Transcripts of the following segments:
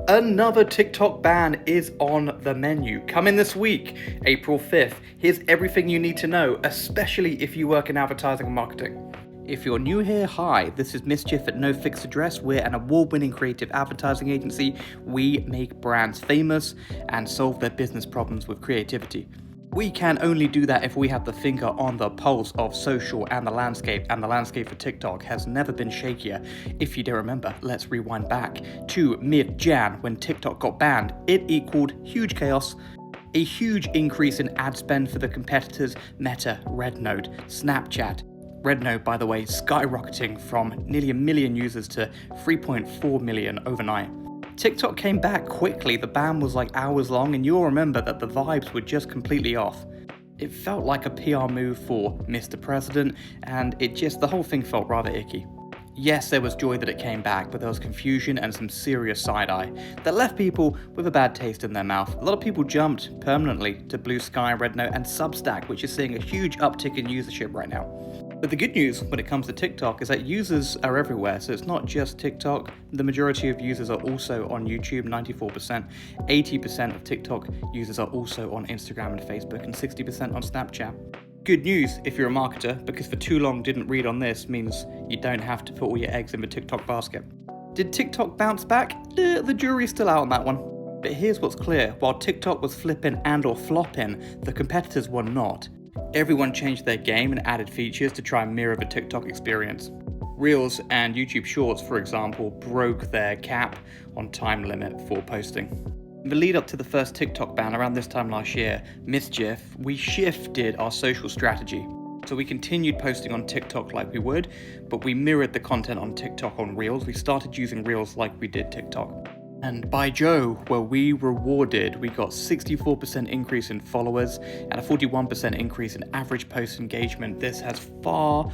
Another TikTok ban is on the menu. Coming this week, April 5th. Here's everything you need to know, especially if you work in advertising and marketing. If you're new here, hi, this is Mischief at No Fixed Address. We're an award-winning creative advertising agency. We make brands famous and solve their business problems with creativity. We can only do that if we have the finger on the pulse of social and the landscape for TikTok has never been shakier. If you don't remember, let's rewind back to mid-Jan when TikTok got banned. It equaled huge chaos, a huge increase in ad spend for the competitors Meta, Rednote, Snapchat. Rednote, by the way, skyrocketing from nearly 1 million users to 3.4 million overnight. TikTok came back quickly, the ban was like hours long, and you'll remember that the vibes were just completely off. It felt like a PR move for Mr. President, and the whole thing felt rather icky. Yes, there was joy that it came back, but there was confusion and some serious side-eye that left people with a bad taste in their mouth. A lot of people jumped permanently to Blue Sky, Rednote, and Substack, which is seeing a huge uptick in usership right now. But the good news when it comes to TikTok is that users are everywhere, so it's not just TikTok. The majority of users are also on YouTube, 94%. 80% of TikTok users are also on Instagram and Facebook, and 60% on Snapchat. Good news if you're a marketer, because for too long didn't read on this means you don't have to put all your eggs in the TikTok basket. Did TikTok bounce back? The jury's still out on that one. But here's what's clear, while TikTok was flipping and or flopping, the competitors were not. Everyone changed their game and added features to try and mirror the TikTok experience. Reels and YouTube Shorts, for example, broke their cap on time limit for posting. In the lead up to the first TikTok ban around this time last year, Mischief, we shifted our social strategy. So we continued posting on TikTok like we would, but we mirrored the content on TikTok on Reels. We started using Reels like we did TikTok. And by Joe, we got 64% increase in followers and a 41% increase in average post engagement. This has far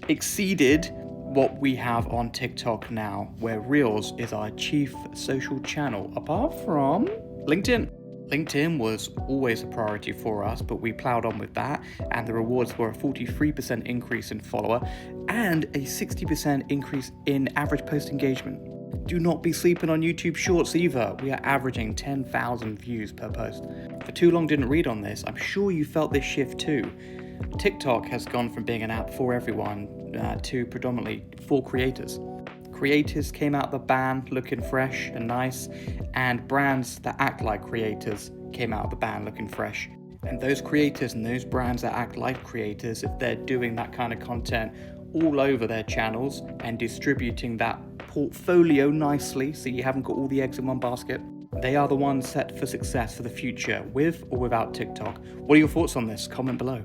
exceeded what we have on TikTok now, where Reels is our chief social channel, apart from LinkedIn. LinkedIn was always a priority for us, but we plowed on with that, and the rewards were a 43% increase in follower and a 60% increase in average post engagement. Do not be sleeping on YouTube Shorts either. We are averaging 10,000 views per post. For too long didn't read on this, I'm sure you felt this shift too. TikTok has gone from being an app for everyone to predominantly for creators. Creators came out the ban looking fresh and nice, and brands that act like creators came out of the ban looking fresh. And those creators and those brands that act like creators, if they're doing that kind of content all over their channels and distributing that portfolio nicely so you haven't got all the eggs in one basket, they are the ones set for success for the future, with or without TikTok. What are your thoughts on this? Comment below.